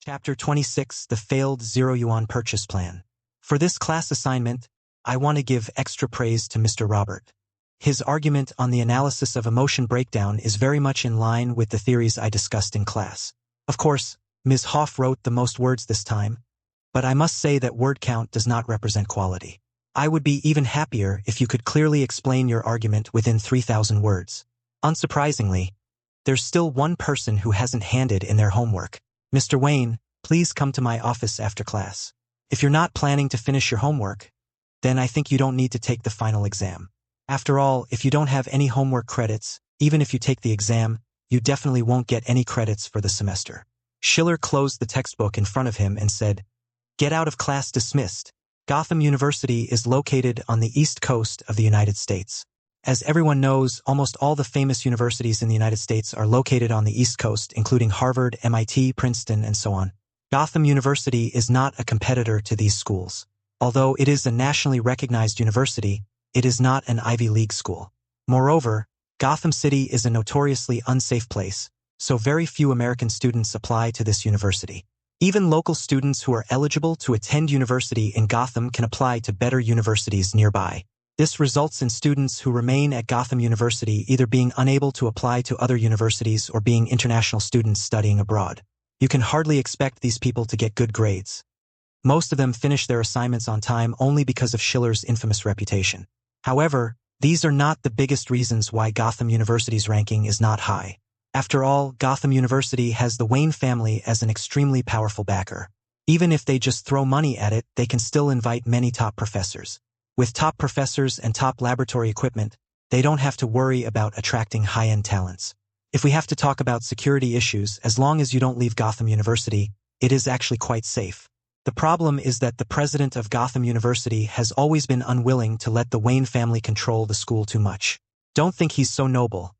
Chapter 26, The Failed Zero-Yuan Purchase Plan. For this class assignment, I want to give extra praise to Mr. Robert. His argument on the analysis of emotion breakdown is very much in line with the theories I discussed in class. Of course, Ms. Hoff wrote the most words this time, but I must say that word count does not represent quality. I would be even happier if you could clearly explain your argument within 3,000 words. Unsurprisingly, there's still one person who hasn't handed in their homework. Mr. Wayne, please come to my office after class. If you're not planning to finish your homework, then I think you don't need to take the final exam. After all, if you don't have any homework credits, even if you take the exam, you definitely won't get any credits for the semester. Schiller closed the textbook in front of him and said, "Get out of class dismissed." Gotham University is located on the East Coast of the United States. As everyone knows, almost all the famous universities in the United States are located on the East Coast, including Harvard, MIT, Princeton, and so on. Gotham University is not a competitor to these schools. Although it is a nationally recognized university, it is not an Ivy League school. Moreover, Gotham City is a notoriously unsafe place, so very few American students apply to this university. Even local students who are eligible to attend university in Gotham can apply to better universities nearby. This results in students who remain at Gotham University either being unable to apply to other universities or being international students studying abroad. You can hardly expect these people to get good grades. Most of them finish their assignments on time only because of Schiller's infamous reputation. However, these are not the biggest reasons why Gotham University's ranking is not high. After all, Gotham University has the Wayne family as an extremely powerful backer. Even if they just throw money at it, they can still invite many top professors. With top professors and top laboratory equipment, they don't have to worry about attracting high-end talents. If we have to talk about security issues, as long as you don't leave Gotham University, it is actually quite safe. The problem is that the president of Gotham University has always been unwilling to let the Wayne family control the school too much. Don't think he's so noble.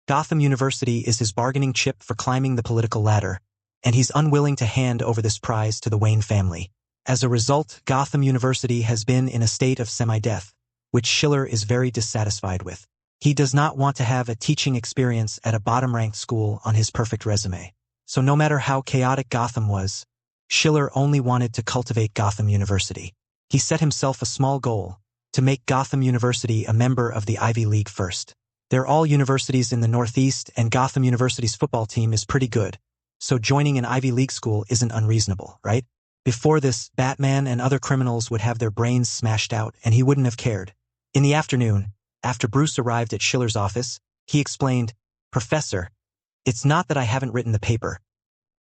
Gotham University is his bargaining chip for climbing the political ladder, and he's unwilling to hand over this prize to the Wayne family. As a result, Gotham University has been in a state of semi-death, which Schiller is very dissatisfied with. He does not want to have a teaching experience at a bottom-ranked school on his perfect resume. So no matter how chaotic Gotham was, Schiller only wanted to cultivate Gotham University. He set himself a small goal, to make Gotham University a member of the Ivy League first. They're all universities in the Northeast, and Gotham University's football team is pretty good, so joining an Ivy League school isn't unreasonable, right? Before this, Batman and other criminals would have their brains smashed out, and he wouldn't have cared. In the afternoon, after Bruce arrived at Schiller's office, he explained, "Professor, it's not that I haven't written the paper.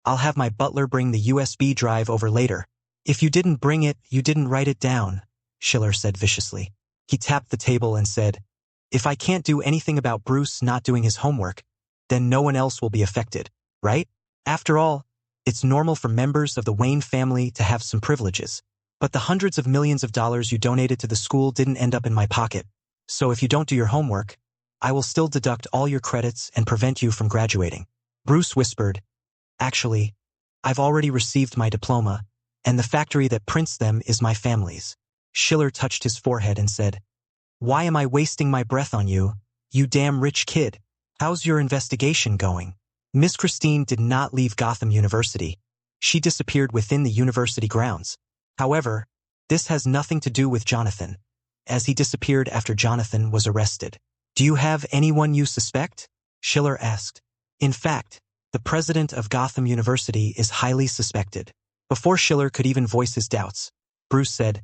I'll have my butler bring the USB drive over later. If you didn't bring it, you didn't write it down," Schiller said viciously. He tapped the table and said, "If I can't do anything about Bruce not doing his homework, then no one else will be affected, right? After all, it's normal for members of the Wayne family to have some privileges. But the hundreds of millions of dollars you donated to the school didn't end up in my pocket. So if you don't do your homework, I will still deduct all your credits and prevent you from graduating." Bruce whispered, "Actually, I've already received my diploma, and the factory that prints them is my family's." Schiller touched his forehead and said, "Why am I wasting my breath on you, you damn rich kid? How's your investigation going?" Miss Christine did not leave Gotham University. She disappeared within the university grounds. However, this has nothing to do with Jonathan, as he disappeared after Jonathan was arrested. "Do you have anyone you suspect?" Schiller asked. In fact, the president of Gotham University is highly suspected. Before Schiller could even voice his doubts, Bruce said,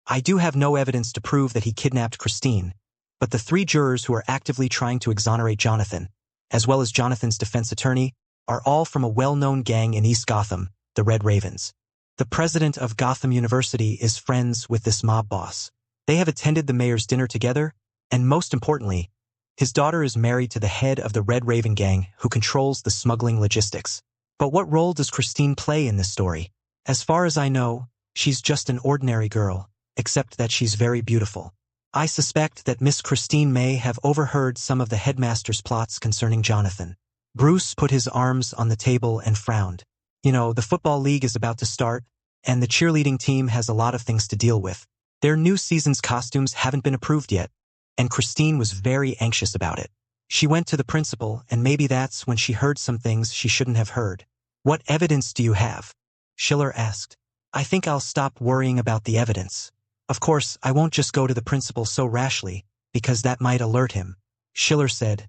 "I do have no evidence to prove that he kidnapped Christine, but the 3 jurors who are actively trying to exonerate Jonathan, as well as Jonathan's defense attorney, are all from a well-known gang in East Gotham, the Red Ravens. The president of Gotham University is friends with this mob boss. They have attended the mayor's dinner together, and most importantly, his daughter is married to the head of the Red Raven gang who controls the smuggling logistics. But what role does Christine play in this story? As far as I know, she's just an ordinary girl, except that she's very beautiful. I suspect that Miss Christine may have overheard some of the headmaster's plots concerning Jonathan." Bruce put his arms on the table and frowned. You know, the football league is about to start, and the cheerleading team has a lot of things to deal with. Their new season's costumes haven't been approved yet, and Christine was very anxious about it. She went to the principal, and maybe that's when she heard some things she shouldn't have heard. "What evidence do you have?" Schiller asked. I think I'll stop worrying about the evidence. Of course, I won't just go to the principal so rashly, because that might alert him. Schiller said,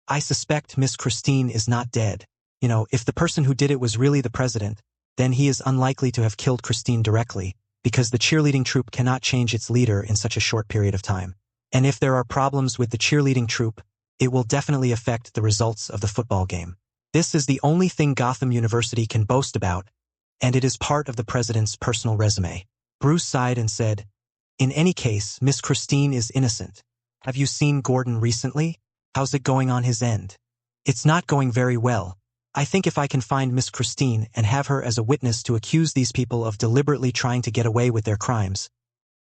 I suspect Miss Christine is not dead. If the person who did it was really the president, then he is unlikely to have killed Christine directly, because the cheerleading troupe cannot change its leader in such a short period of time. And if there are problems with the cheerleading troupe, it will definitely affect the results of the football game. This is the only thing Gotham University can boast about, and it is part of the president's personal resume. Bruce sighed and said, In any case, Miss Christine is innocent. Have you seen Gordon recently? How's it going on his end? It's not going very well. I think if I can find Miss Christine and have her as a witness to accuse these people of deliberately trying to get away with their crimes,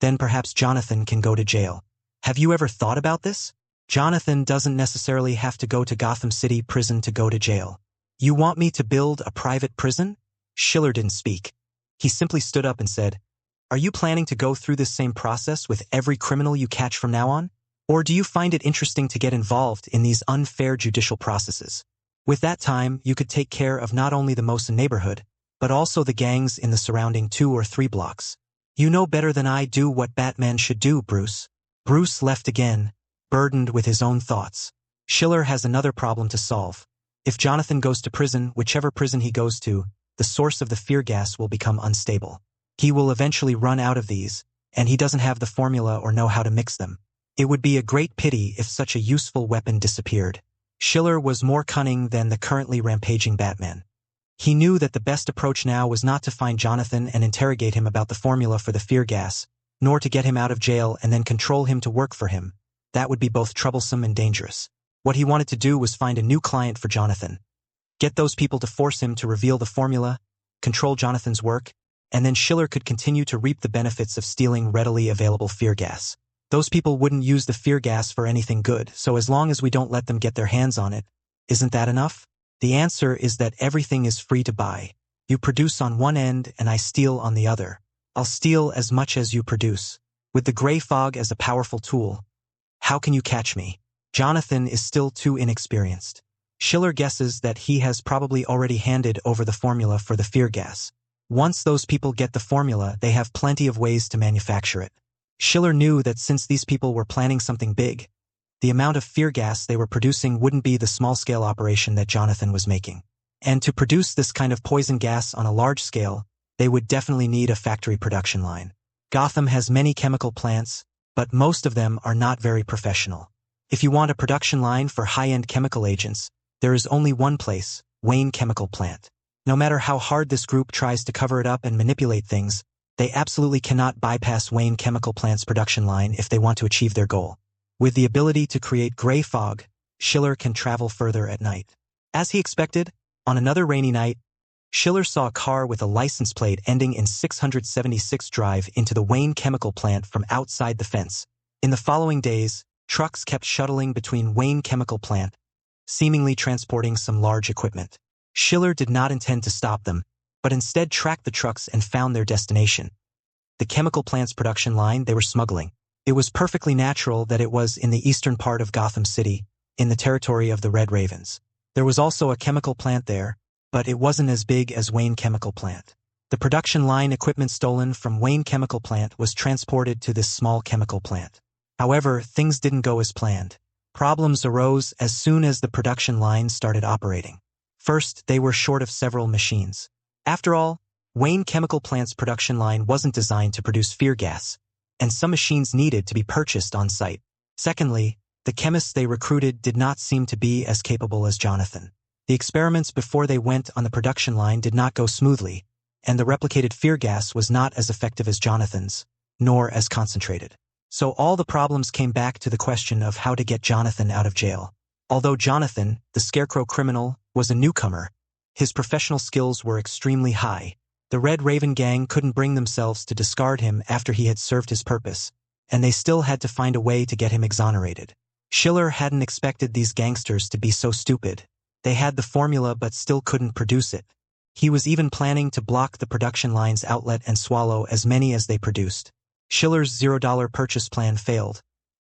then perhaps Jonathan can go to jail. Have you ever thought about this? Jonathan doesn't necessarily have to go to Gotham City Prison to go to jail. You want me to build a private prison? Schiller didn't speak. He simply stood up and said, Are you planning to go through this same process with every criminal you catch from now on? Or do you find it interesting to get involved in these unfair judicial processes? With that time, you could take care of not only the Mosen neighborhood, but also the gangs in the surrounding 2 or 3 blocks. You know better than I do what Batman should do, Bruce. Bruce left again, burdened with his own thoughts. Schiller has another problem to solve. If Jonathan goes to prison, whichever prison he goes to, the source of the fear gas will become unstable. He will eventually run out of these, and he doesn't have the formula or know how to mix them. It would be a great pity if such a useful weapon disappeared. Schiller was more cunning than the currently rampaging Batman. He knew that the best approach now was not to find Jonathan and interrogate him about the formula for the fear gas, nor to get him out of jail and then control him to work for him. That would be both troublesome and dangerous. What he wanted to do was find a new client for Jonathan. Get those people to force him to reveal the formula, control Jonathan's work, and then Schiller could continue to reap the benefits of stealing readily available fear gas. Those people wouldn't use the fear gas for anything good, so as long as we don't let them get their hands on it, isn't that enough? The answer is that everything is free to buy. You produce on one end and I steal on the other. I'll steal as much as you produce. With the gray fog as a powerful tool, how can you catch me? Jonathan is still too inexperienced. Schiller guesses that he has probably already handed over the formula for the fear gas. Once those people get the formula, they have plenty of ways to manufacture it. Schiller knew that since these people were planning something big, the amount of fear gas they were producing wouldn't be the small-scale operation that Jonathan was making. And to produce this kind of poison gas on a large scale, they would definitely need a factory production line. Gotham has many chemical plants, but most of them are not very professional. If you want a production line for high-end chemical agents, there is only one place, Wayne Chemical Plant. No matter how hard this group tries to cover it up and manipulate things, they absolutely cannot bypass Wayne Chemical Plant's production line if they want to achieve their goal. With the ability to create gray fog, Schiller can travel further at night. As he expected, on another rainy night, Schiller saw a car with a license plate ending in 676 drive into the Wayne Chemical Plant from outside the fence. In the following days, trucks kept shuttling between Wayne Chemical Plant, seemingly transporting some large equipment. Schiller did not intend to stop them, but instead tracked the trucks and found their destination. The chemical plant's production line they were smuggling. It was perfectly natural that it was in the eastern part of Gotham City, in the territory of the Red Ravens. There was also a chemical plant there, but it wasn't as big as Wayne Chemical Plant. The production line equipment stolen from Wayne Chemical Plant was transported to this small chemical plant. However, things didn't go as planned. Problems arose as soon as the production line started operating. First, they were short of several machines. After all, Wayne Chemical Plant's production line wasn't designed to produce fear gas, and some machines needed to be purchased on site. Secondly, the chemists they recruited did not seem to be as capable as Jonathan. The experiments before they went on the production line did not go smoothly, and the replicated fear gas was not as effective as Jonathan's, nor as concentrated. So all the problems came back to the question of how to get Jonathan out of jail. Although Jonathan, the Scarecrow criminal, was a newcomer, his professional skills were extremely high. The Red Raven gang couldn't bring themselves to discard him after he had served his purpose, and they still had to find a way to get him exonerated. Schiller hadn't expected these gangsters to be so stupid. They had the formula but still couldn't produce it. He was even planning to block the production line's outlet and swallow as many as they produced. Schiller's $0 purchase plan failed,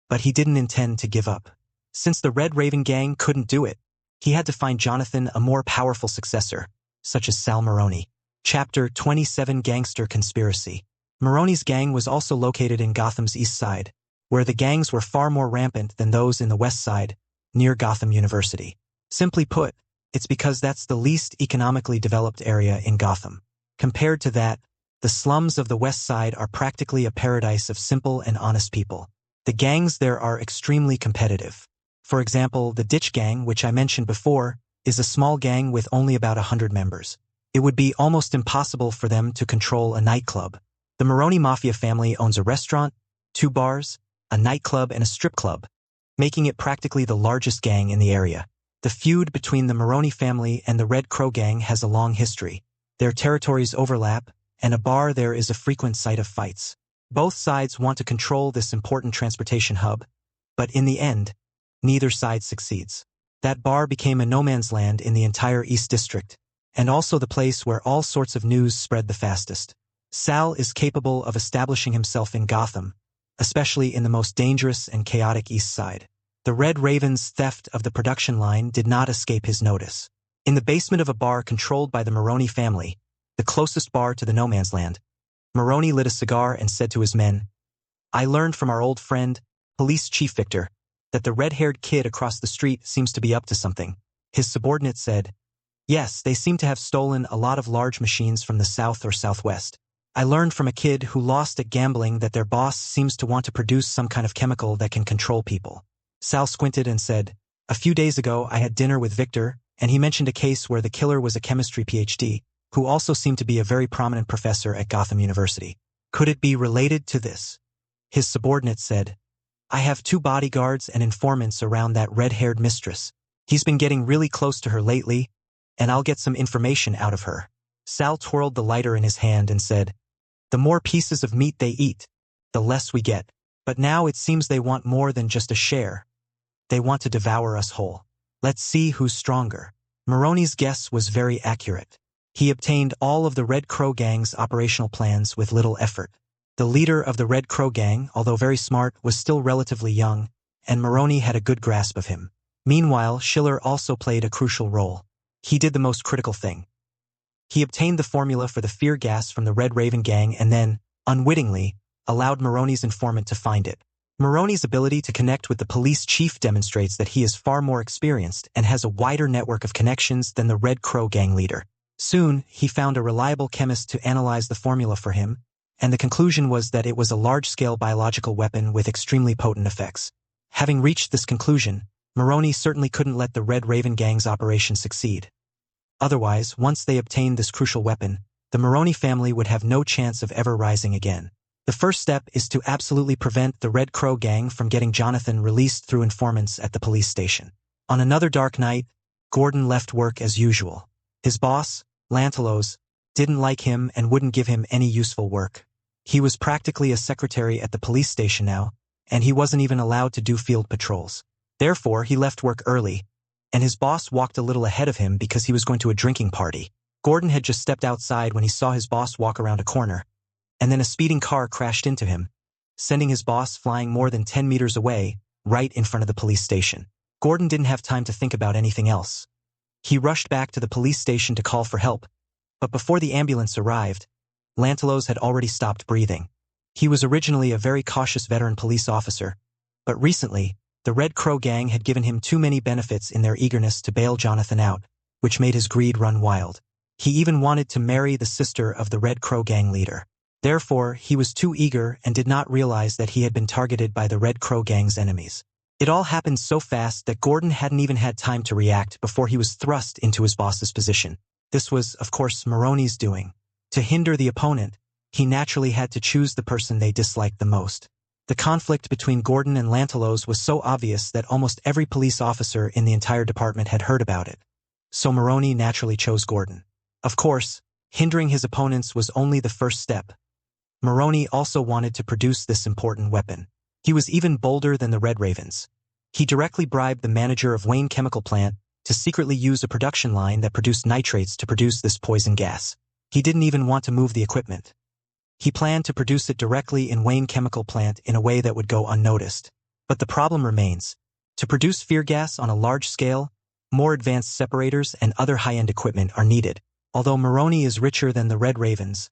but he didn't intend to give up. Since the Red Raven gang couldn't do it, he had to find Jonathan a more powerful successor, such as Sal Maroni. Chapter 27 Gangster Conspiracy. Maroni's gang was also located in Gotham's east side, where the gangs were far more rampant than those in the west side, near Gotham University. Simply put, it's because that's the least economically developed area in Gotham. Compared to that, the slums of the west side are practically a paradise of simple and honest people. The gangs there are extremely competitive. For example, the Ditch Gang, which I mentioned before, is a small gang with only about 100 members. It would be almost impossible for them to control a nightclub. The Maroni Mafia family owns a restaurant, 2 bars, a nightclub and a strip club, making it practically the largest gang in the area. The feud between the Maroni family and the Red Crow Gang has a long history. Their territories overlap, and a bar there is a frequent site of fights. Both sides want to control this important transportation hub, but in the end, neither side succeeds. That bar became a no-man's land in the entire East District, and also the place where all sorts of news spread the fastest. Sal is capable of establishing himself in Gotham, especially in the most dangerous and chaotic East Side. The Red Raven's theft of the production line did not escape his notice. In the basement of a bar controlled by the Maroni family, the closest bar to the no man's land, Maroni lit a cigar and said to his men, "I learned from our old friend, Police Chief Victor, that the red-haired kid across the street seems to be up to something." His subordinate said, "Yes, they seem to have stolen a lot of large machines from the south or southwest. I learned from a kid who lost at gambling that their boss seems to want to produce some kind of chemical that can control people." Sal squinted and said, "A few days ago I had dinner with Victor, and he mentioned a case where the killer was a chemistry PhD, who also seemed to be a very prominent professor at Gotham University. Could it be related to this?" His subordinate said, "I have 2 bodyguards and informants around that red-haired mistress. He's been getting really close to her lately, and I'll get some information out of her." Sal twirled the lighter in his hand and said, "The more pieces of meat they eat, the less we get. But now it seems they want more than just a share. They want to devour us whole. Let's see who's stronger." Maroni's guess was very accurate. He obtained all of the Red Crow Gang's operational plans with little effort. The leader of the Red Crow Gang, although very smart, was still relatively young, and Maroni had a good grasp of him. Meanwhile, Schiller also played a crucial role. He did the most critical thing. He obtained the formula for the fear gas from the Red Raven Gang and then, unwittingly, allowed Maroni's informant to find it. Maroni's ability to connect with the police chief demonstrates that he is far more experienced and has a wider network of connections than the Red Crow Gang leader. Soon, he found a reliable chemist to analyze the formula for him, and the conclusion was that it was a large-scale biological weapon with extremely potent effects. Having reached this conclusion, Maroni certainly couldn't let the Red Raven Gang's operation succeed. Otherwise, once they obtained this crucial weapon, the Maroni family would have no chance of ever rising again. The first step is to absolutely prevent the Red Crow Gang from getting Jonathan released through informants at the police station. On another dark night, Gordon left work as usual. His boss, Lantelos, didn't like him and wouldn't give him any useful work. He was practically a secretary at the police station now, and he wasn't even allowed to do field patrols. Therefore, he left work early, and his boss walked a little ahead of him because he was going to a drinking party. Gordon had just stepped outside when he saw his boss walk around a corner, and then a speeding car crashed into him, sending his boss flying more than 10 meters away, right in front of the police station. Gordon didn't have time to think about anything else. He rushed back to the police station to call for help, but before the ambulance arrived, Lantelos had already stopped breathing. He was originally a very cautious veteran police officer, but recently, the Red Crow Gang had given him too many benefits in their eagerness to bail Jonathan out, which made his greed run wild. He even wanted to marry the sister of the Red Crow Gang leader. Therefore, he was too eager and did not realize that he had been targeted by the Red Crow Gang's enemies. It all happened so fast that Gordon hadn't even had time to react before he was thrust into his boss's position. This was, of course, Maroni's doing. To hinder the opponent, he naturally had to choose the person they disliked the most. The conflict between Gordon and Lantelos was so obvious that almost every police officer in the entire department had heard about it. So Maroni naturally chose Gordon. Of course, hindering his opponents was only the first step. Maroni also wanted to produce this important weapon. He was even bolder than the Red Ravens. He directly bribed the manager of Wayne Chemical Plant to secretly use a production line that produced nitrates to produce this poison gas. He didn't even want to move the equipment. He planned to produce it directly in Wayne Chemical Plant in a way that would go unnoticed. But the problem remains. To produce fear gas on a large scale, more advanced separators and other high-end equipment are needed. Although Maroni is richer than the Red Ravens,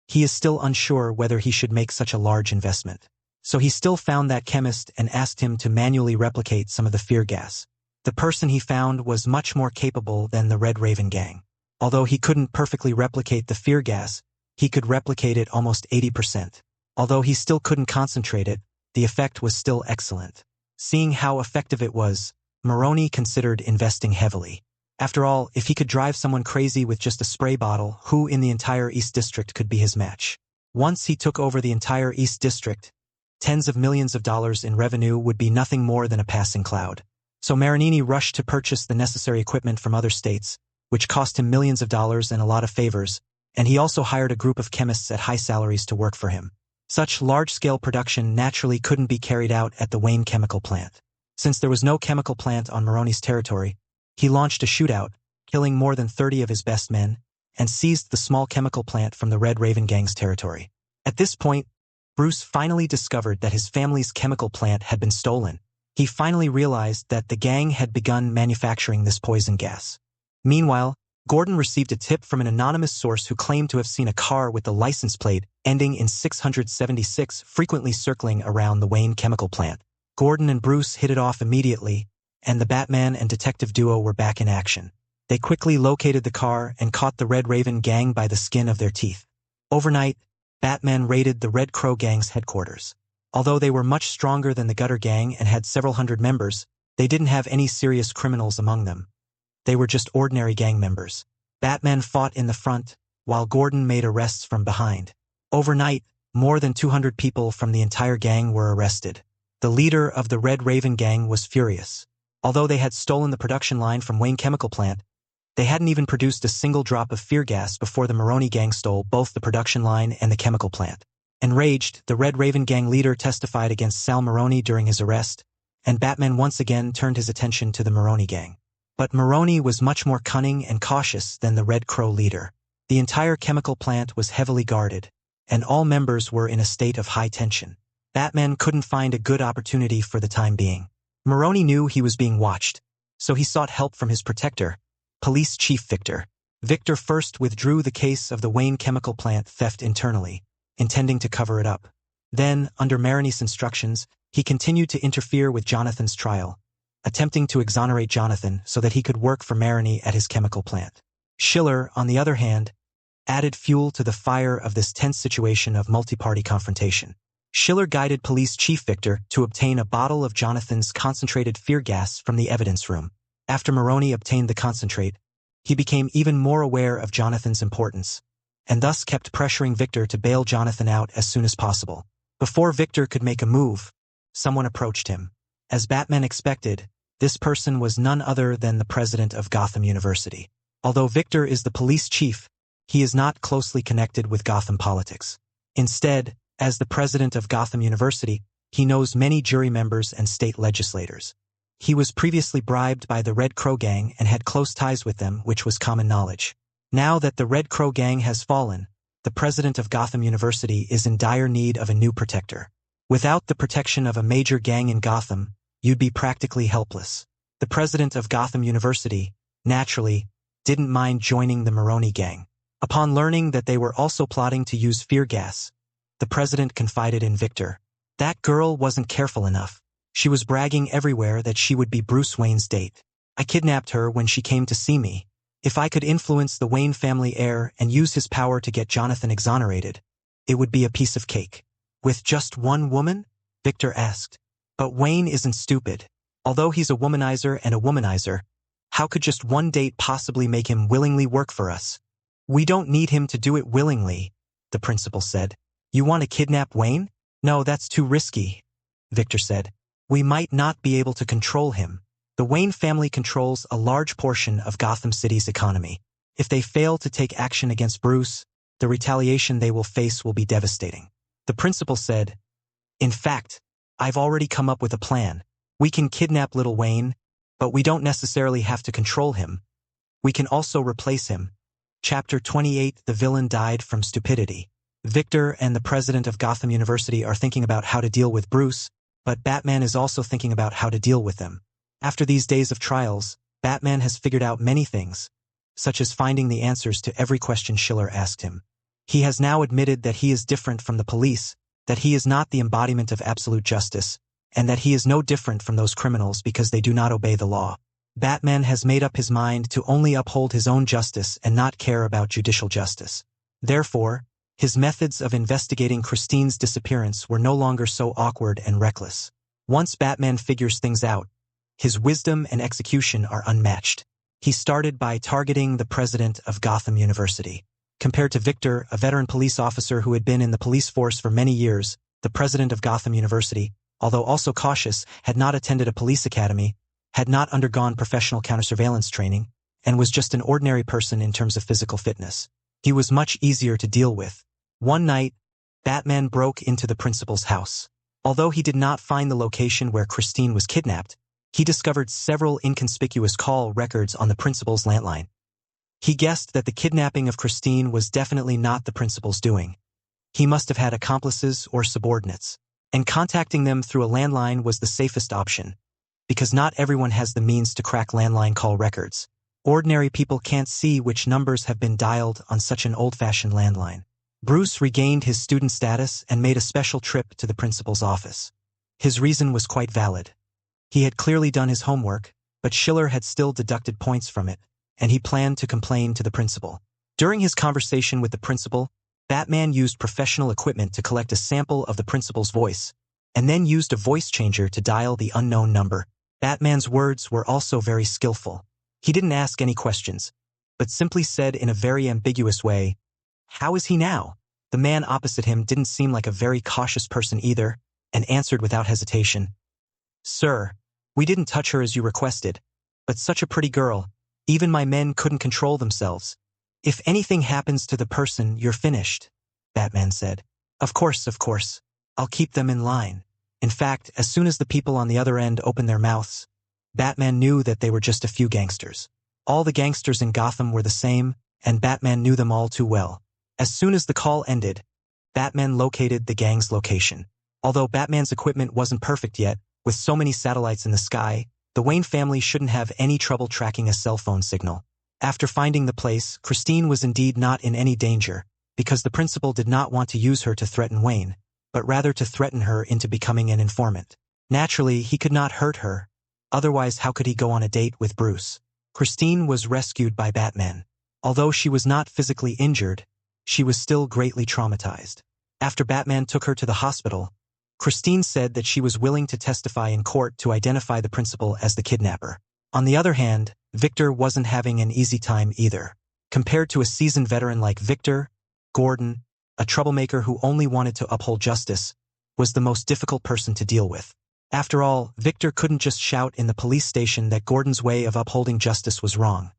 he is still unsure whether he should make such a large investment. So he still found that chemist and asked him to manually replicate some of the fear gas. The person he found was much more capable than the Red Raven gang. Although he couldn't perfectly replicate the fear gas, he could replicate it almost 80%. Although he still couldn't concentrate it, the effect was still excellent. Seeing how effective it was, Maroni considered investing heavily. After all, if he could drive someone crazy with just a spray bottle, who in the entire East District could be his match? Once he took over the entire East District, tens of millions of dollars in revenue would be nothing more than a passing cloud. So Marinini rushed to purchase the necessary equipment from other states, which cost him millions of dollars and a lot of favors, and he also hired a group of chemists at high salaries to work for him. Such large-scale production naturally couldn't be carried out at the Wayne chemical plant. Since there was no chemical plant on Maroni's territory, he launched a shootout, killing more than 30 of his best men, and seized the small chemical plant from the Red Raven gang's territory. At this point, Bruce finally discovered that his family's chemical plant had been stolen. He finally realized that the gang had begun manufacturing this poison gas. Meanwhile, Gordon received a tip from an anonymous source who claimed to have seen a car with the license plate ending in 676 frequently circling around the Wayne chemical plant. Gordon and Bruce hit it off immediately, and the Batman and detective duo were back in action. They quickly located the car and caught the Red Raven gang by the skin of their teeth. Overnight, Batman raided the Red Crow gang's headquarters. Although they were much stronger than the Gutter gang and had several hundred members, they didn't have any serious criminals among them. They were just ordinary gang members. Batman fought in the front, while Gordon made arrests from behind. Overnight, more than 200 people from the entire gang were arrested. The leader of the Red Raven gang was furious. Although they had stolen the production line from Wayne Chemical Plant, they hadn't even produced a single drop of fear gas before the Maroni gang stole both the production line and the chemical plant. Enraged, the Red Raven gang leader testified against Sal Maroni during his arrest, and Batman once again turned his attention to the Maroni gang. But Maroni was much more cunning and cautious than the Red Crow leader. The entire chemical plant was heavily guarded, and all members were in a state of high tension. Batman couldn't find a good opportunity for the time being. Maroni knew he was being watched, so he sought help from his protector, Police Chief Victor. Victor first withdrew the case of the Wayne chemical plant theft internally, intending to cover it up. Then, under Maroni's instructions, he continued to interfere with Jonathan's trial, attempting to exonerate Jonathan so that he could work for Maroni at his chemical plant. Schiller, on the other hand, added fuel to the fire of this tense situation of multi-party confrontation. Schiller guided Police Chief Victor to obtain a bottle of Jonathan's concentrated fear gas from the evidence room. After Maroni obtained the concentrate, he became even more aware of Jonathan's importance, and thus kept pressuring Victor to bail Jonathan out as soon as possible. Before Victor could make a move, someone approached him. As Batman expected, this person was none other than the president of Gotham University. Although Victor is the police chief, he is not closely connected with Gotham politics. Instead, as the president of Gotham University, he knows many jury members and state legislators. He was previously bribed by the Red Crow gang and had close ties with them, which was common knowledge. Now that the Red Crow gang has fallen, the president of Gotham University is in dire need of a new protector. Without the protection of a major gang in Gotham, you'd be practically helpless. The president of Gotham University, naturally, didn't mind joining the Maroni gang. Upon learning that they were also plotting to use fear gas, the president confided in Victor. That girl wasn't careful enough. She was bragging everywhere that she would be Bruce Wayne's date. I kidnapped her when she came to see me. If I could influence the Wayne family heir and use his power to get Jonathan exonerated, it would be a piece of cake. With just one woman? Victor asked. But Wayne isn't stupid. Although he's a womanizer and a womanizer, how could just one date possibly make him willingly work for us? We don't need him to do it willingly, the principal said. You want to kidnap Wayne? No, that's too risky, Victor said. We might not be able to control him. The Wayne family controls a large portion of Gotham City's economy. If they fail to take action against Bruce, the retaliation they will face will be devastating. The principal said, In fact, I've already come up with a plan. We can kidnap Little Wayne, but we don't necessarily have to control him. We can also replace him. Chapter 28 The Villain Died from Stupidity. Victor and the president of Gotham University are thinking about how to deal with Bruce, but Batman is also thinking about how to deal with them. After these days of trials, Batman has figured out many things. such as finding the answers to every question Schiller asked him. He has now admitted that he is different from the police, that he is not the embodiment of absolute justice, and that he is no different from those criminals because they do not obey the law. Batman has made up his mind to only uphold his own justice and not care about judicial justice. Therefore, his methods of investigating Christine's disappearance were no longer so awkward and reckless. Once Batman figures things out, his wisdom and execution are unmatched. He started by targeting the president of Gotham University. Compared to Victor, a veteran police officer who had been in the police force for many years, the president of Gotham University, although also cautious, had not attended a police academy, had not undergone professional counter-surveillance training, and was just an ordinary person in terms of physical fitness. He was much easier to deal with. One night, Batman broke into the principal's house. Although he did not find the location where Christine was kidnapped, he discovered several inconspicuous call records on the principal's landline. He guessed that the kidnapping of Christine was definitely not the principal's doing. He must have had accomplices or subordinates, and contacting them through a landline was the safest option, because not everyone has the means to crack landline call records. Ordinary people can't see which numbers have been dialed on such an old-fashioned landline. Bruce regained his student status and made a special trip to the principal's office. His reason was quite valid. He had clearly done his homework, but Schiller had still deducted points from it, and he planned to complain to the principal. During his conversation with the principal, Batman used professional equipment to collect a sample of the principal's voice, and then used a voice changer to dial the unknown number. Batman's words were also very skillful. He didn't ask any questions, but simply said in a very ambiguous way, "How is he now?" The man opposite him didn't seem like a very cautious person either, and answered without hesitation, "Sir, we didn't touch her as you requested, but such a pretty girl, even my men couldn't control themselves. If anything happens to the person, you're finished," Batman said. Of course, I'll keep them in line." In fact, as soon as the people on the other end opened their mouths, Batman knew that they were just a few gangsters. All the gangsters in Gotham were the same, and Batman knew them all too well. As soon as the call ended, Batman located the gang's location. Although Batman's equipment wasn't perfect yet, with so many satellites in the sky, the Wayne family shouldn't have any trouble tracking a cell phone signal. After finding the place, Christine was indeed not in any danger, because the principal did not want to use her to threaten Wayne, but rather to threaten her into becoming an informant. Naturally, he could not hurt her. Otherwise, how could he go on a date with Bruce? Christine was rescued by Batman. Although she was not physically injured, she was still greatly traumatized. After Batman took her to the hospital, Christine said that she was willing to testify in court to identify the principal as the kidnapper. On the other hand, Victor wasn't having an easy time either. Compared to a seasoned veteran like Victor, Gordon, a troublemaker who only wanted to uphold justice, was the most difficult person to deal with. After all, Victor couldn't just shout in the police station that Gordon's way of upholding justice was wrong.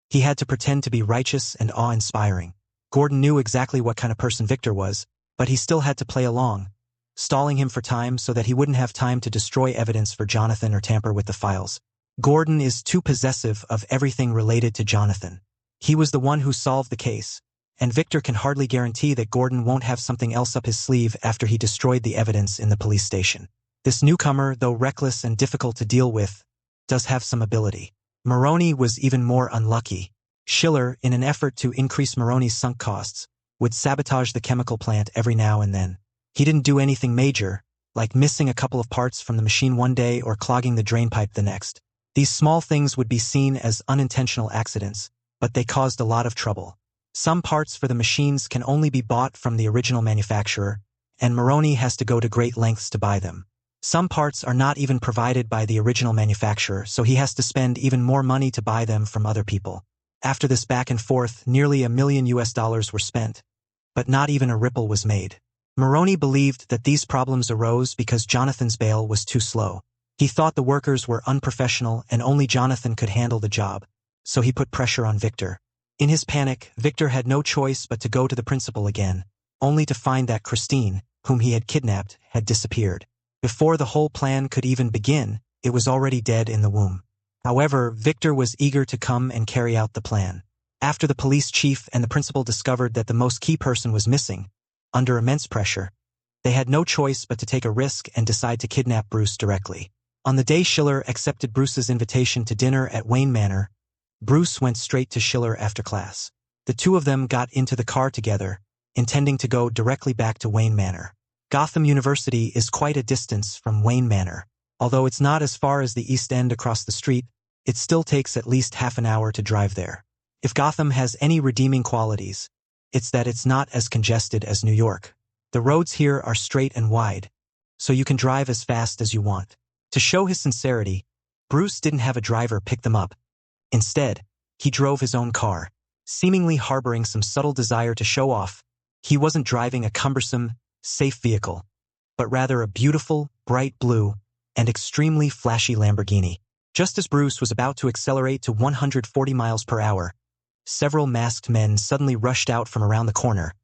He had to pretend to be righteous and awe-inspiring. Gordon knew exactly what kind of person Victor was, but he still had to play along, stalling him for time so that he wouldn't have time to destroy evidence for Jonathan or tamper with the files. Gordon is too possessive of everything related to Jonathan. He was the one who solved the case, and Victor can hardly guarantee that Gordon won't have something else up his sleeve after he destroyed the evidence in the police station. This newcomer, though reckless and difficult to deal with, does have some ability. Maroni was even more unlucky. Schiller, in an effort to increase Maroni's sunk costs, would sabotage the chemical plant every now and then. He didn't do anything major, like missing a couple of parts from the machine one day or clogging the drainpipe the next. These small things would be seen as unintentional accidents, but they caused a lot of trouble. Some parts for the machines can only be bought from the original manufacturer, and Maroni has to go to great lengths to buy them. Some parts are not even provided by the original manufacturer, so he has to spend even more money to buy them from other people. After this back and forth, nearly $1 million were spent, but not even a ripple was made. Maroni believed that these problems arose because Jonathan's bail was too slow. He thought the workers were unprofessional and only Jonathan could handle the job, so he put pressure on Victor. In his panic, Victor had no choice but to go to the principal again, only to find that Christine, whom he had kidnapped, had disappeared. Before the whole plan could even begin, it was already dead in the womb. However, Victor was eager to come and carry out the plan. After the police chief and the principal discovered that the most key person was missing, under immense pressure, they had no choice but to take a risk and decide to kidnap Bruce directly. On the day Schiller accepted Bruce's invitation to dinner at Wayne Manor, Bruce went straight to Schiller after class. The two of them got into the car together, intending to go directly back to Wayne Manor. Gotham University is quite a distance from Wayne Manor. Although it's not as far as the East End across the street, it still takes at least half an hour to drive there. If Gotham has any redeeming qualities, it's that it's not as congested as New York. The roads here are straight and wide, so you can drive as fast as you want. To show his sincerity, Bruce didn't have a driver pick them up. Instead, he drove his own car, seemingly harboring some subtle desire to show off. He wasn't driving a cumbersome, safe vehicle, but rather a beautiful, bright blue, and extremely flashy Lamborghini. Just as Bruce was about to accelerate to 140 miles per hour, several masked men suddenly rushed out from around the corner,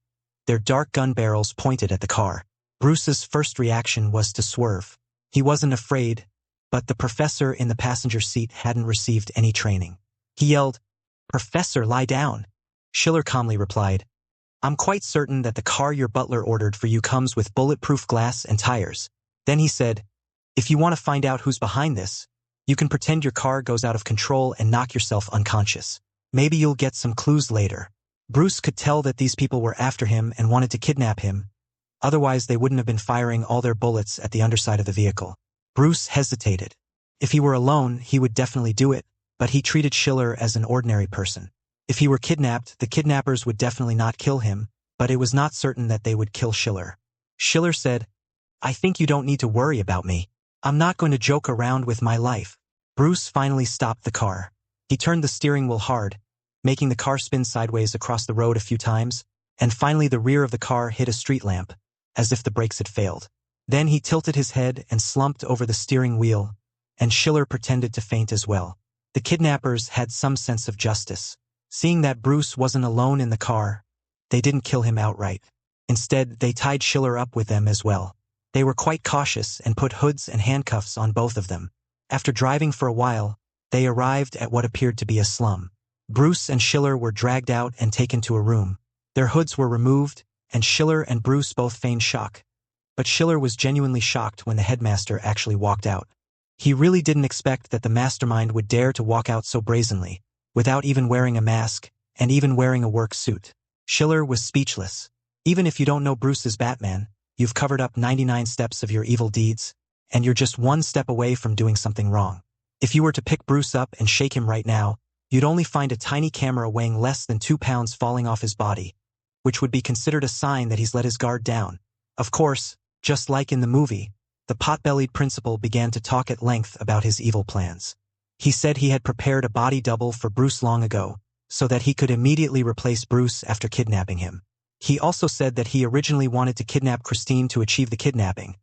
their dark gun barrels pointed at the car. Bruce's first reaction was to swerve. He wasn't afraid, but the professor in the passenger seat hadn't received any training. He yelled, "Professor, lie down." Schiller calmly replied, "I'm quite certain that the car your butler ordered for you comes with bulletproof glass and tires." Then he said, "If you want to find out who's behind this, you can pretend your car goes out of control and knock yourself unconscious. Maybe you'll get some clues later." Bruce could tell that these people were after him and wanted to kidnap him. Otherwise, they wouldn't have been firing all their bullets at the underside of the vehicle. Bruce hesitated. If he were alone, he would definitely do it, but he treated Schiller as an ordinary person. If he were kidnapped, the kidnappers would definitely not kill him, but it was not certain that they would kill Schiller. Schiller said, "I think you don't need to worry about me. I'm not going to joke around with my life." Bruce finally stopped the car. He turned the steering wheel hard, making the car spin sideways across the road a few times, and finally the rear of the car hit a street lamp, as if the brakes had failed. Then he tilted his head and slumped over the steering wheel, and Schiller pretended to faint as well. The kidnappers had some sense of justice. Seeing that Bruce wasn't alone in the car, they didn't kill him outright. Instead, they tied Schiller up with them as well. They were quite cautious and put hoods and handcuffs on both of them. After driving for a while, they arrived at what appeared to be a slum. Bruce and Schiller were dragged out and taken to a room. Their hoods were removed, and Schiller and Bruce both feigned shock. But Schiller was genuinely shocked when the headmaster actually walked out. He really didn't expect that the mastermind would dare to walk out so brazenly, without even wearing a mask, and even wearing a work suit. Schiller was speechless. Even if you don't know Bruce as Batman, you've covered up 99 steps of your evil deeds, and you're just one step away from doing something wrong. If you were to pick Bruce up and shake him right now, you'd only find a tiny camera weighing less than 2 pounds falling off his body, which would be considered a sign that he's let his guard down. Of course, just like in the movie, the pot-bellied principal began to talk at length about his evil plans. He said he had prepared a body double for Bruce long ago, so that he could immediately replace Bruce after kidnapping him. He also said that he originally wanted to kidnap Christine to achieve the kidnapping,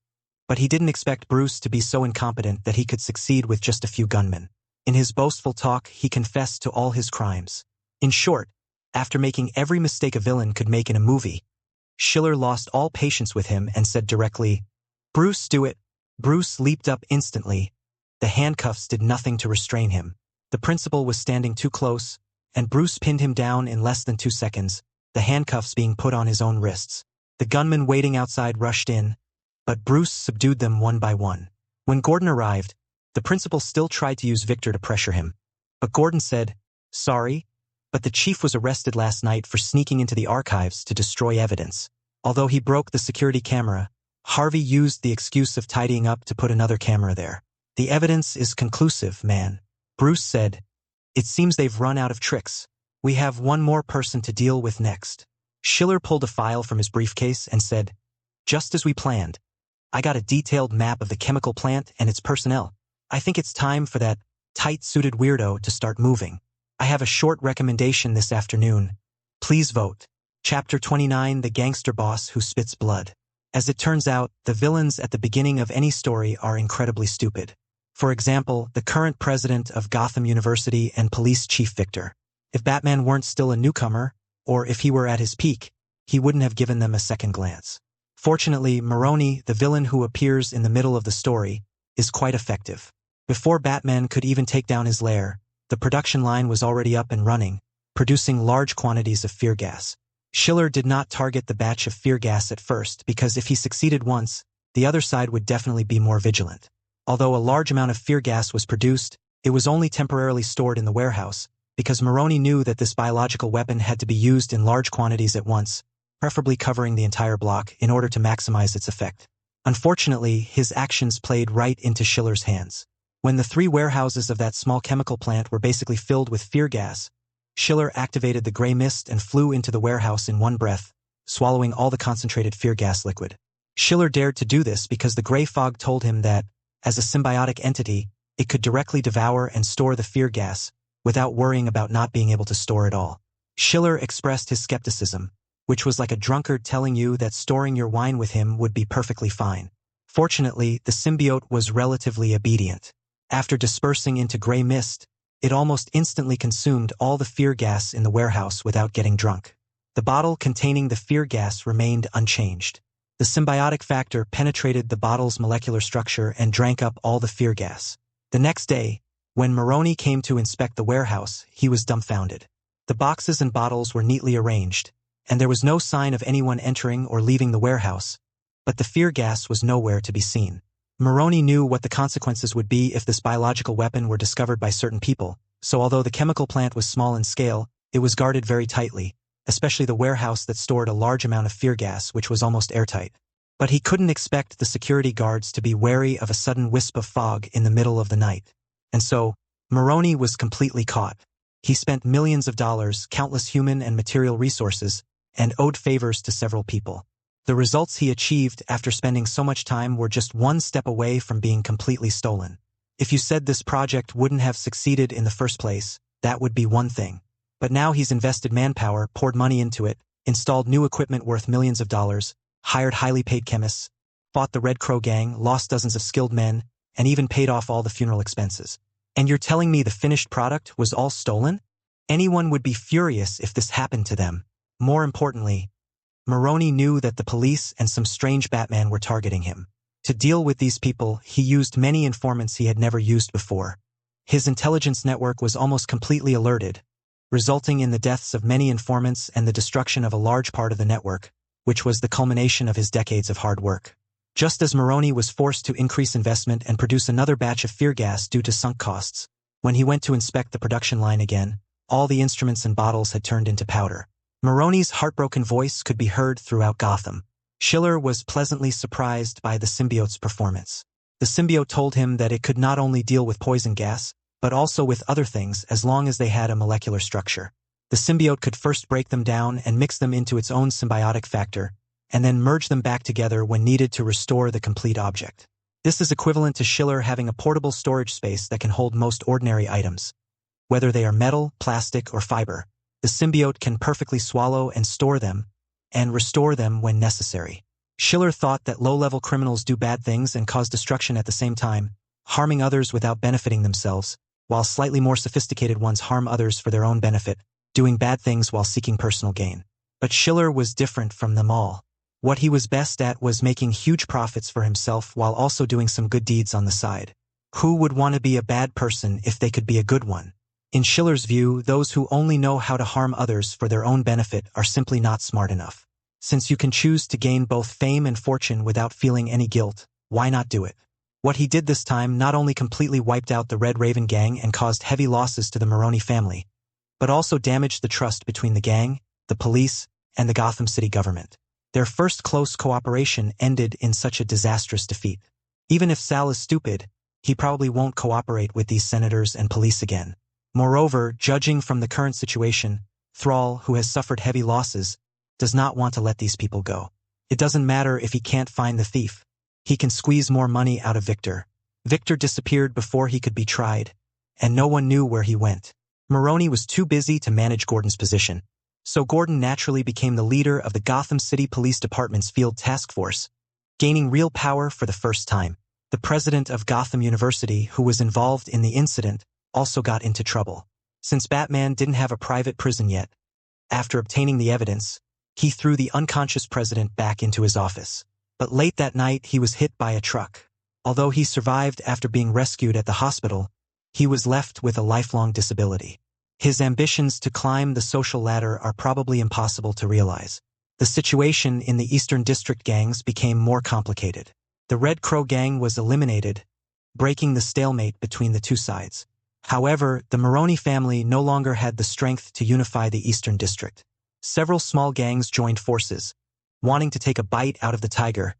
but he didn't expect Bruce to be so incompetent that he could succeed with just a few gunmen. In his boastful talk, he confessed to all his crimes. In short, after making every mistake a villain could make in a movie, Schiller lost all patience with him and said directly, "Bruce, do it." Bruce leaped up instantly. The handcuffs did nothing to restrain him. The principal was standing too close, and Bruce pinned him down in less than 2 seconds, the handcuffs being put on his own wrists. The gunmen waiting outside rushed in, but Bruce subdued them one by one. When Gordon arrived, the principal still tried to use Victor to pressure him. But Gordon said, "Sorry, but the chief was arrested last night for sneaking into the archives to destroy evidence." Although he broke the security camera, Harvey used the excuse of tidying up to put another camera there. "The evidence is conclusive, man," Bruce said. "It seems they've run out of tricks. We have one more person to deal with next." Schiller pulled a file from his briefcase and said, "Just as we planned. I got a detailed map of the chemical plant and its personnel. I think it's time for that tight-suited weirdo to start moving. I have a short recommendation this afternoon. Please vote." Chapter 29, The Gangster Boss Who Spits Blood. As it turns out, the villains at the beginning of any story are incredibly stupid. For example, the current president of Gotham University and police chief Victor. If Batman weren't still a newcomer, or if he were at his peak, he wouldn't have given them a second glance. Fortunately, Maroni, the villain who appears in the middle of the story, is quite effective. Before Batman could even take down his lair, the production line was already up and running, producing large quantities of fear gas. Schiller did not target the batch of fear gas at first because if he succeeded once, the other side would definitely be more vigilant. Although a large amount of fear gas was produced, it was only temporarily stored in the warehouse, because Maroni knew that this biological weapon had to be used in large quantities at once, preferably covering the entire block, in order to maximize its effect. Unfortunately, his actions played right into Schiller's hands. When the 3 warehouses of that small chemical plant were basically filled with fear gas, Schiller activated the gray mist and flew into the warehouse in one breath, swallowing all the concentrated fear gas liquid. Schiller dared to do this because the gray fog told him that, as a symbiotic entity, it could directly devour and store the fear gas, without worrying about not being able to store it all. Schiller expressed his skepticism, which was like a drunkard telling you that storing your wine with him would be perfectly fine. Fortunately, the symbiote was relatively obedient. After dispersing into gray mist, it almost instantly consumed all the fear gas in the warehouse without getting drunk. The bottle containing the fear gas remained unchanged. The symbiotic factor penetrated the bottle's molecular structure and drank up all the fear gas. The next day, when Maroni came to inspect the warehouse, he was dumbfounded. The boxes and bottles were neatly arranged, and there was no sign of anyone entering or leaving the warehouse, but the fear gas was nowhere to be seen. Maroni knew what the consequences would be if this biological weapon were discovered by certain people, so although the chemical plant was small in scale, it was guarded very tightly, especially the warehouse that stored a large amount of fear gas, which was almost airtight. But he couldn't expect the security guards to be wary of a sudden wisp of fog in the middle of the night. And so, Maroni was completely caught. He spent millions of dollars, countless human and material resources, and owed favors to several people. The results he achieved after spending so much time were just one step away from being completely stolen. If you said this project wouldn't have succeeded in the first place, that would be one thing. But now he's invested manpower, poured money into it, installed new equipment worth millions of dollars, hired highly paid chemists, fought the Red Crow gang, lost dozens of skilled men, and even paid off all the funeral expenses. And you're telling me the finished product was all stolen? Anyone would be furious if this happened to them. More importantly, Maroni knew that the police and some strange Batman were targeting him. To deal with these people, he used many informants he had never used before. His intelligence network was almost completely alerted, resulting in the deaths of many informants and the destruction of a large part of the network, which was the culmination of his decades of hard work. Just as Maroni was forced to increase investment and produce another batch of fear gas due to sunk costs, when he went to inspect the production line again, all the instruments and bottles had turned into powder. Maroni's heartbroken voice could be heard throughout Gotham. Schiller was pleasantly surprised by the symbiote's performance. The symbiote told him that it could not only deal with poison gas, but also with other things as long as they had a molecular structure. The symbiote could first break them down and mix them into its own symbiotic factor, and then merge them back together when needed to restore the complete object. This is equivalent to Schiller having a portable storage space that can hold most ordinary items. Whether they are metal, plastic, or fiber, the symbiote can perfectly swallow and store them, and restore them when necessary. Schiller thought that low-level criminals do bad things and cause destruction at the same time, harming others without benefiting themselves, while slightly more sophisticated ones harm others for their own benefit, doing bad things while seeking personal gain. But Schiller was different from them all. What he was best at was making huge profits for himself while also doing some good deeds on the side. Who would want to be a bad person if they could be a good one? In Schiller's view, those who only know how to harm others for their own benefit are simply not smart enough. Since you can choose to gain both fame and fortune without feeling any guilt, why not do it? What he did this time not only completely wiped out the Red Raven gang and caused heavy losses to the Maroni family, but also damaged the trust between the gang, the police, and the Gotham City government. Their first close cooperation ended in such a disastrous defeat. Even if Sal is stupid, he probably won't cooperate with these senators and police again. Moreover, judging from the current situation, Thrall, who has suffered heavy losses, does not want to let these people go. It doesn't matter if he can't find the thief. He can squeeze more money out of Victor. Victor disappeared before he could be tried, and no one knew where he went. Maroni was too busy to manage Gordon's position, so Gordon naturally became the leader of the Gotham City Police Department's Field Task Force, gaining real power for the first time. The president of Gotham University, who was involved in the incident, also got into trouble. Since Batman didn't have a private prison yet, after obtaining the evidence, he threw the unconscious president back into his office. But late that night, he was hit by a truck. Although he survived after being rescued at the hospital, he was left with a lifelong disability. His ambitions to climb the social ladder are probably impossible to realize. The situation in the Eastern District gangs became more complicated. The Red Crow gang was eliminated, breaking the stalemate between the two sides. However, the Maroney family no longer had the strength to unify the Eastern District. Several small gangs joined forces, wanting to take a bite out of the tiger,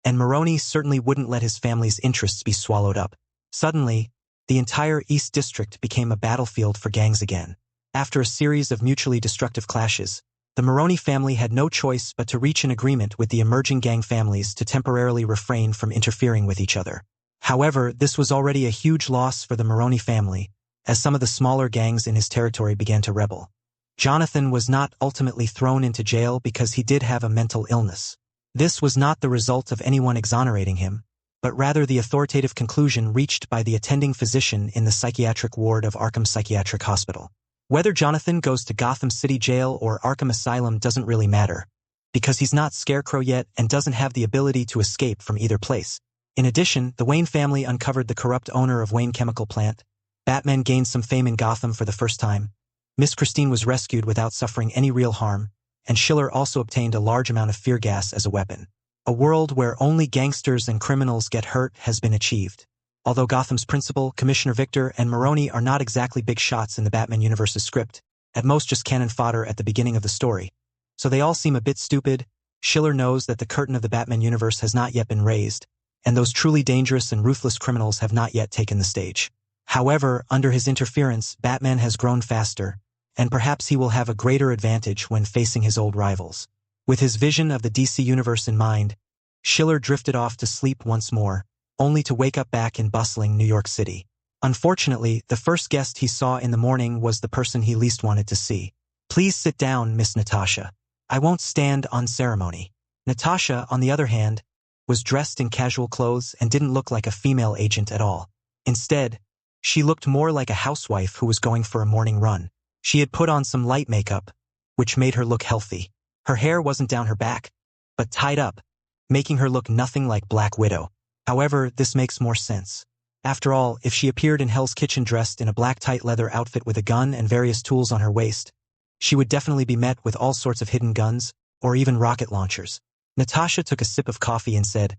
and Maroney certainly wouldn't let his family's interests be swallowed up. Suddenly, the entire East District became a battlefield for gangs again. After a series of mutually destructive clashes, the Maroney family had no choice but to reach an agreement with the emerging gang families to temporarily refrain from interfering with each other. However, this was already a huge loss for the Maroney family, as some of the smaller gangs in his territory began to rebel. Jonathan was not ultimately thrown into jail because he did have a mental illness. This was not the result of anyone exonerating him, but rather the authoritative conclusion reached by the attending physician in the psychiatric ward of Arkham Psychiatric Hospital. Whether Jonathan goes to Gotham City Jail or Arkham Asylum doesn't really matter, because he's not Scarecrow yet and doesn't have the ability to escape from either place. In addition, the Wayne family uncovered the corrupt owner of Wayne Chemical Plant. Batman gained some fame in Gotham for the first time. Miss Christine was rescued without suffering any real harm, and Schiller also obtained a large amount of fear gas as a weapon. A world where only gangsters and criminals get hurt has been achieved. Although Gotham's principal, Commissioner Victor, and Maroney are not exactly big shots in the Batman universe's script, at most just cannon fodder at the beginning of the story, so they all seem a bit stupid, Schiller knows that the curtain of the Batman universe has not yet been raised, and those truly dangerous and ruthless criminals have not yet taken the stage. However, under his interference, Batman has grown faster, and perhaps he will have a greater advantage when facing his old rivals. With his vision of the DC universe in mind, Schiller drifted off to sleep once more, only to wake up back in bustling New York City. Unfortunately, the first guest he saw in the morning was the person he least wanted to see. "Please sit down, Miss Natasha. I won't stand on ceremony." Natasha, on the other hand, was dressed in casual clothes and didn't look like a female agent at all. Instead, she looked more like a housewife who was going for a morning run. She had put on some light makeup, which made her look healthy. Her hair wasn't down her back, but tied up, making her look nothing like Black Widow. However, this makes more sense. After all, if she appeared in Hell's Kitchen dressed in a black tight leather outfit with a gun and various tools on her waist, she would definitely be met with all sorts of hidden guns, or even rocket launchers. Natasha took a sip of coffee and said,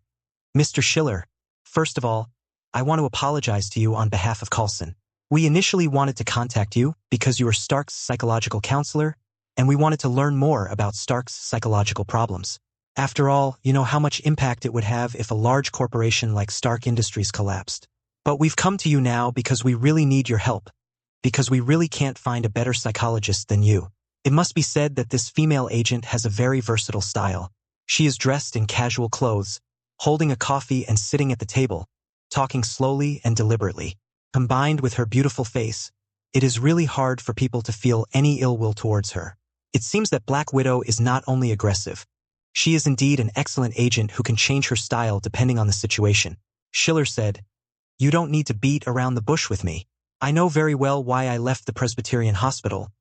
"Mr. Schiller, first of all, I want to apologize to you on behalf of Coulson. We initially wanted to contact you because you were Stark's psychological counselor, and we wanted to learn more about Stark's psychological problems. After all, you know how much impact it would have if a large corporation like Stark Industries collapsed. But we've come to you now because we really need your help, because we really can't find a better psychologist than you." It must be said that this female agent has a very versatile style. She is dressed in casual clothes, holding a coffee and sitting at the table, talking slowly and deliberately. Combined with her beautiful face, it is really hard for people to feel any ill will towards her. It seems that Black Widow is not only aggressive, she is indeed an excellent agent who can change her style depending on the situation. Schiller said, "You don't need to beat around the bush with me. I know very well why I left the Presbyterian Hospital,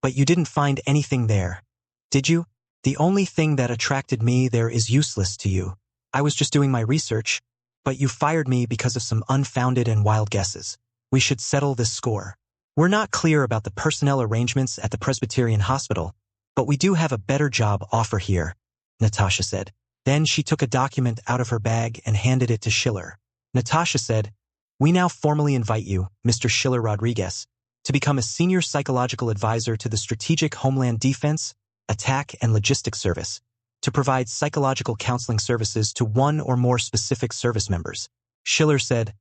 but you didn't find anything there, did you? The only thing that attracted me there is useless to you. I was just doing my research, but you fired me because of some unfounded and wild guesses. We should settle this score. We're not clear about the personnel arrangements at the Presbyterian Hospital, but we do have a better job offer here," Natasha said. Then she took a document out of her bag and handed it to Schiller. Natasha said, "We now formally invite you, Mr. Schiller Rodriguez, to become a senior psychological advisor to the Strategic Homeland Defense, Attack and Logistics Service, to provide psychological counseling services to one or more specific service members." Schiller said,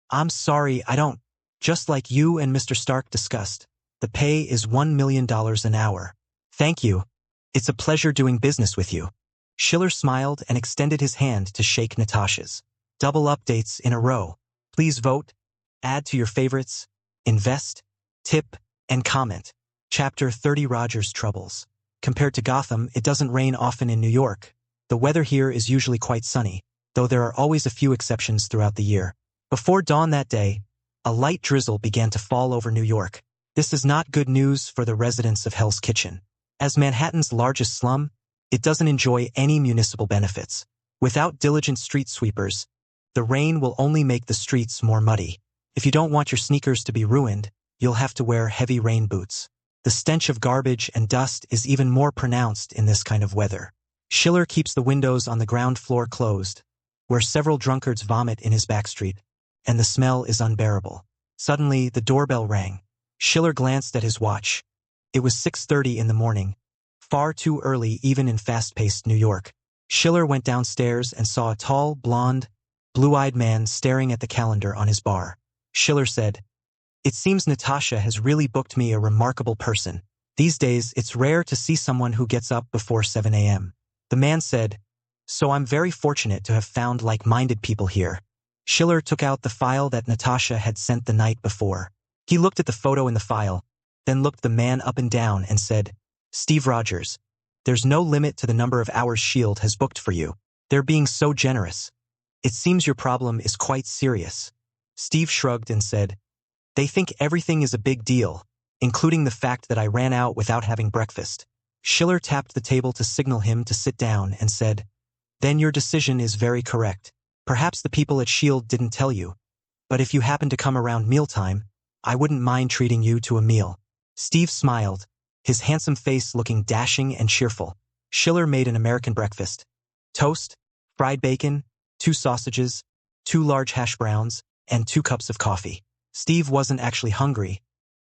"I'm sorry, I don't. Just like you and Mr. Stark discussed, the pay is $1 million an hour. Thank you. It's a pleasure doing business with you." Schiller smiled and extended his hand to shake Natasha's. Double updates in a row. Please vote, add to your favorites, invest, tip, and comment. Chapter 30 Roger's Troubles. Compared to Gotham, it doesn't rain often in New York. The weather here is usually quite sunny, though there are always a few exceptions throughout the year. Before dawn that day, a light drizzle began to fall over New York. This is not good news for the residents of Hell's Kitchen. As Manhattan's largest slum, it doesn't enjoy any municipal benefits. Without diligent street sweepers, the rain will only make the streets more muddy. If you don't want your sneakers to be ruined, you'll have to wear heavy rain boots. The stench of garbage and dust is even more pronounced in this kind of weather. Schiller keeps the windows on the ground floor closed, where several drunkards vomit in his backstreet, and the smell is unbearable. Suddenly, the doorbell rang. Schiller glanced at his watch. It was 6:30 in the morning. Far too early even in fast-paced New York. Schiller went downstairs and saw a tall, blonde, blue-eyed man staring at the calendar on his bar. Schiller said, "It seems Natasha has really booked me a remarkable person. These days, it's rare to see someone who gets up before 7 a.m. The man said, "So I'm very fortunate to have found like-minded people here." Schiller took out the file that Natasha had sent the night before. He looked at the photo in the file, then looked the man up and down and said, "Steve Rogers, there's no limit to the number of hours S.H.I.E.L.D. has booked for you. They're being so generous. It seems your problem is quite serious." Steve shrugged and said, "They think everything is a big deal, including the fact that I ran out without having breakfast." Schiller tapped the table to signal him to sit down and said, "Then your decision is very correct. Perhaps the people at S.H.I.E.L.D. didn't tell you, but if you happen to come around mealtime, I wouldn't mind treating you to a meal." Steve smiled, his handsome face looking dashing and cheerful. Schiller made an American breakfast. Toast, fried bacon, 2 sausages, 2 large hash browns, and 2 cups of coffee. Steve wasn't actually hungry,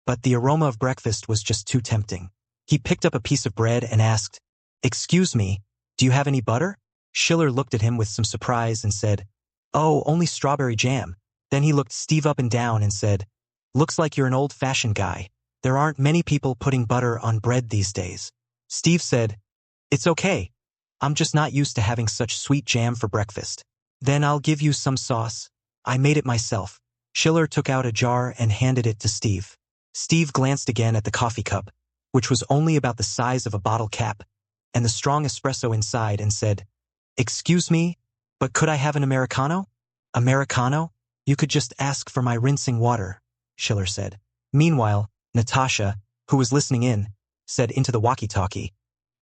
but the aroma of breakfast was just too tempting. He picked up a piece of bread and asked, "Excuse me, do you have any butter?" Schiller looked at him with some surprise and said, "Oh, only strawberry jam." Then he looked Steve up and down and said, "Looks like you're an old-fashioned guy. There aren't many people putting butter on bread these days." Steve said, "It's okay. I'm just not used to having such sweet jam for breakfast." "Then I'll give you some sauce. I made it myself." Schiller took out a jar and handed it to Steve. Steve glanced again at the coffee cup, which was only about the size of a bottle cap, and the strong espresso inside and said, "Excuse me, but could I have an Americano?" "Americano? You could just ask for my rinsing water," Schiller said. Meanwhile, Natasha, who was listening in, said into the walkie-talkie,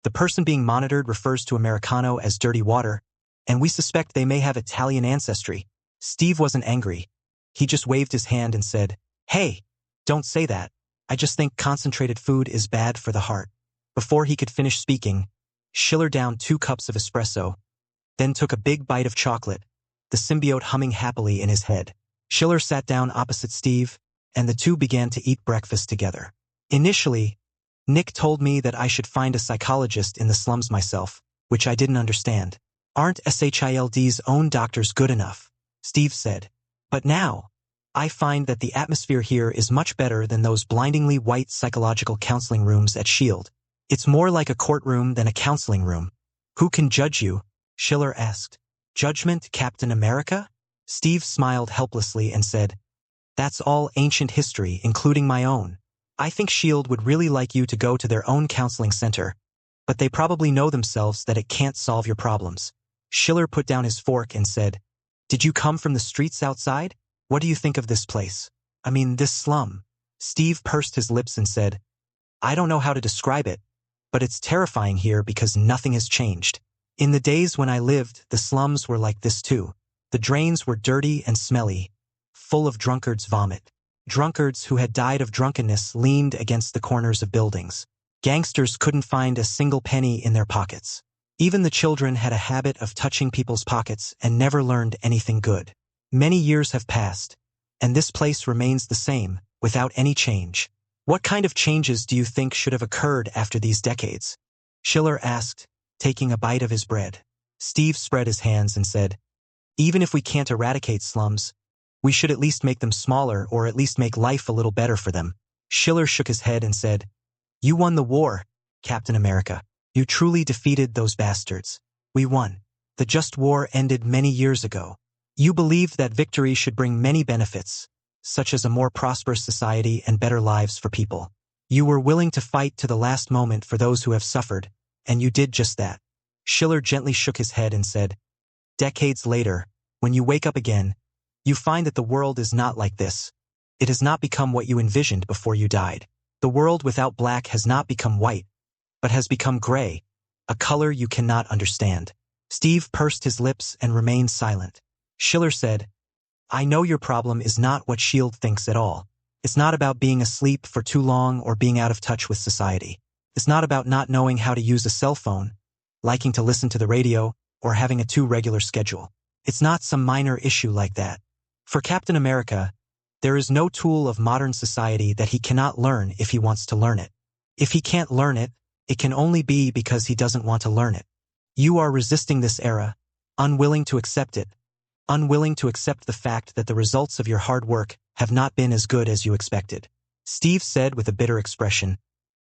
"The person being monitored refers to Americano as dirty water, and we suspect they may have Italian ancestry." Steve wasn't angry. He just waved his hand and said, "Hey, don't say that. I just think concentrated food is bad for the heart." Before he could finish speaking, Schiller downed 2 cups of espresso, then took a big bite of chocolate, the symbiote humming happily in his head. Schiller sat down opposite Steve, and the two began to eat breakfast together. "Initially, Nick told me that I should find a psychologist in the slums myself, which I didn't understand. Aren't S.H.I.L.D.'s own doctors good enough?" Steve said. "But now, I find that the atmosphere here is much better than those blindingly white psychological counseling rooms at S.H.I.E.L.D. It's more like a courtroom than a counseling room." "Who can judge you?" Schiller asked. "Judgment, Captain America?" Steve smiled helplessly and said, "That's all ancient history, including my own. I think S.H.I.E.L.D. would really like you to go to their own counseling center, but they probably know themselves that it can't solve your problems." Schiller put down his fork and said, "Did you come from the streets outside? What do you think of this place? I mean, this slum?" Steve pursed his lips and said, "I don't know how to describe it, but it's terrifying here because nothing has changed. In the days when I lived, the slums were like this too. The drains were dirty and smelly, full of drunkards' vomit. Drunkards who had died of drunkenness leaned against the corners of buildings. Gangsters couldn't find a single penny in their pockets. Even the children had a habit of touching people's pockets and never learned anything good. Many years have passed, and this place remains the same, without any change. What kind of changes do you think should have occurred after these decades?" Schiller asked, taking a bite of his bread. Steve spread his hands and said, "Even if we can't eradicate slums, we should at least make them smaller or at least make life a little better for them." Schiller shook his head and said, "You won the war, Captain America. You truly defeated those bastards. We won. The just war ended many years ago. You believed that victory should bring many benefits, such as a more prosperous society and better lives for people. You were willing to fight to the last moment for those who have suffered, and you did just that." Schiller gently shook his head and said, "Decades later, when you wake up again, you find that the world is not like this. It has not become what you envisioned before you died. The world without black has not become white, but has become gray, a color you cannot understand." Steve pursed his lips and remained silent. Schiller said, "I know your problem is not what S.H.I.E.L.D. thinks at all. It's not about being asleep for too long or being out of touch with society. It's not about not knowing how to use a cell phone, liking to listen to the radio, or having a too regular schedule. It's not some minor issue like that. For Captain America, There is no tool of modern society that he cannot learn if he wants to learn it. If he can't learn it, it can only be because he doesn't want to learn it. You are resisting this era, unwilling to accept it, unwilling to accept the fact that the results of your hard work have not been as good as you expected. Steve said with a bitter expression,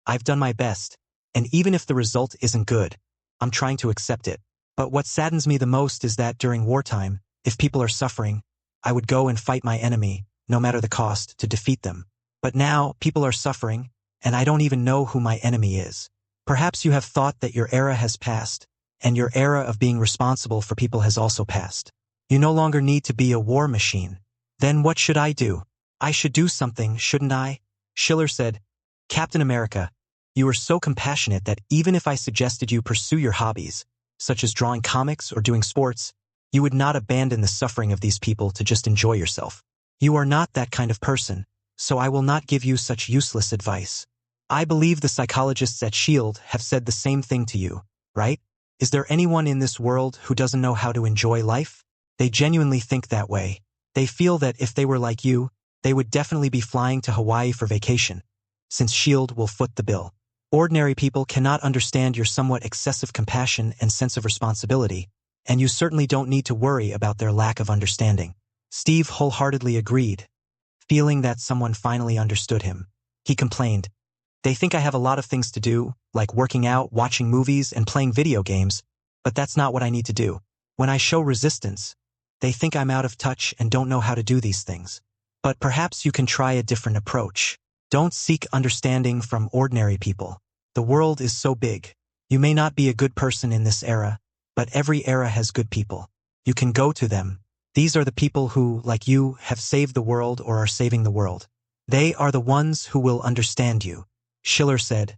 I've done my best, and even if the result isn't good, I'm trying to accept it. But what saddens me the most is that during wartime, if people are suffering, I would go and fight my enemy, no matter the cost, to defeat them. But now, people are suffering, and I don't even know who my enemy is. Perhaps you have thought that your era has passed, and your era of being responsible for people has also passed. You no longer need to be a war machine. Then what should I do? I should do something, shouldn't I? Schiller said, Captain America, you are so compassionate that even if I suggested you pursue your hobbies, such as drawing comics or doing sports, you would not abandon the suffering of these people to just enjoy yourself. You are not that kind of person, so I will not give you such useless advice. I believe the psychologists at S.H.I.E.L.D. have said the same thing to you, right? Is there anyone in this world who doesn't know how to enjoy life? They genuinely think that way. They feel that if they were like you, they would definitely be flying to Hawaii for vacation, since S.H.I.E.L.D. will foot the bill. Ordinary people cannot understand your somewhat excessive compassion and sense of responsibility, and you certainly don't need to worry about their lack of understanding. Steve wholeheartedly agreed, feeling that someone finally understood him. He complained, They think I have a lot of things to do, like working out, watching movies, and playing video games, but that's not what I need to do. When I show resistance, they think I'm out of touch and don't know how to do these things. But perhaps you can try a different approach. Don't seek understanding from ordinary people. The world is so big. You may not be a good person in this era, but every era has good people. You can go to them. These are the people who, like you, have saved the world or are saving the world. They are the ones who will understand you. Schiller said,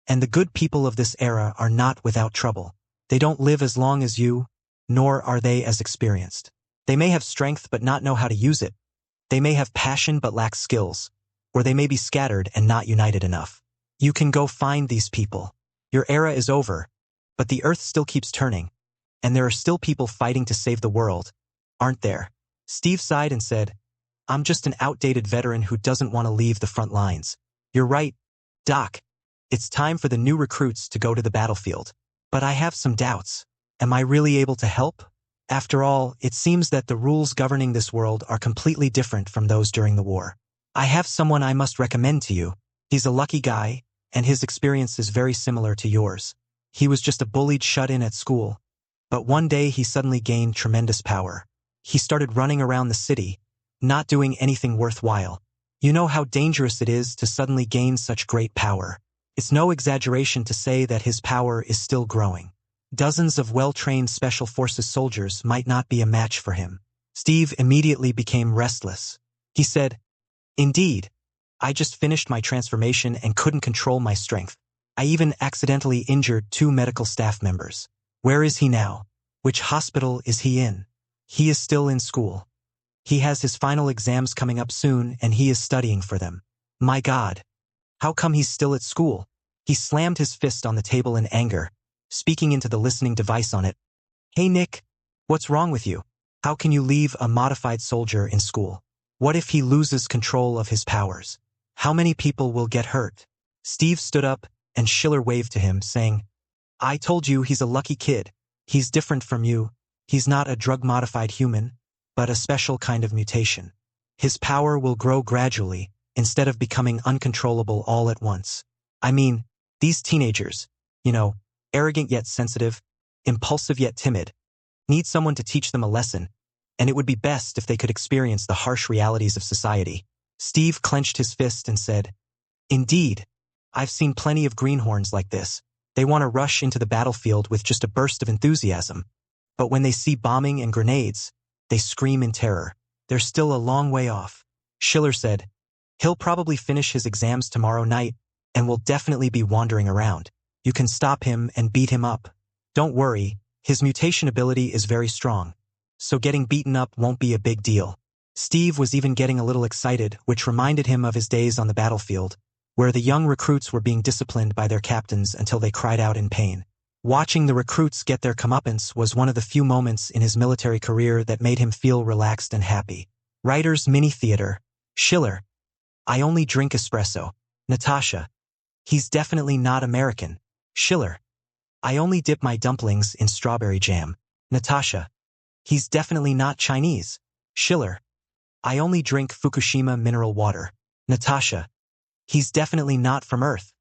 and the good people of this era are not without trouble. They don't live as long as you, nor are they as experienced. They may have strength but not know how to use it. They may have passion but lack skills, or they may be scattered and not united enough. You can go find these people. Your era is over, but the earth still keeps turning, and there are still people fighting to save the world, aren't there? Steve sighed and said, I'm just an outdated veteran who doesn't want to leave the front lines. You're right, Doc. It's time for the new recruits to go to the battlefield. But I have some doubts. Am I really able to help? After all, it seems that the rules governing this world are completely different from those during the war. I have someone I must recommend to you. He's a lucky guy, and his experience is very similar to yours. He was just a bullied shut-in at school, but one day he suddenly gained tremendous power. He started running around the city, not doing anything worthwhile. You know how dangerous it is to suddenly gain such great power. It's no exaggeration to say that his power is still growing. Dozens of well-trained Special Forces soldiers might not be a match for him. Steve immediately became restless. He said, Indeed, I just finished my transformation and couldn't control my strength. I even accidentally injured 2 medical staff members. Where is he now? Which hospital is he in? He is still in school. He has his final exams coming up soon and he is studying for them. My God. How come he's still at school? He slammed his fist on the table in anger, speaking into the listening device on it. Hey Nick, what's wrong with you? How can you leave a modified soldier in school? What if he loses control of his powers? How many people will get hurt? Steve stood up and Schiller waved to him, saying, I told you he's a lucky kid. He's different from you. He's not a drug-modified human, but a special kind of mutation. His power will grow gradually, instead of becoming uncontrollable all at once. I mean, these teenagers, arrogant yet sensitive, impulsive yet timid, need someone to teach them a lesson, and it would be best if they could experience the harsh realities of society. Steve clenched his fist and said, Indeed, I've seen plenty of greenhorns like this. They want to rush into the battlefield with just a burst of enthusiasm, but when they see bombing and grenades, they scream in terror. They're still a long way off. Schiller said, He'll probably finish his exams tomorrow night and will definitely be wandering around. You can stop him and beat him up. Don't worry, his mutation ability is very strong, so getting beaten up won't be a big deal. Steve was even getting a little excited, which reminded him of his days on the battlefield, where the young recruits were being disciplined by their captains until they cried out in pain. Watching the recruits get their comeuppance was one of the few moments in his military career that made him feel relaxed and happy. Writer's Mini Theater. Schiller. I only drink espresso. Natasha. He's definitely not American. Schiller. I only dip my dumplings in strawberry jam. Natasha. He's definitely not Chinese. Schiller. I only drink Fukushima mineral water. Natasha. He's definitely not from Earth.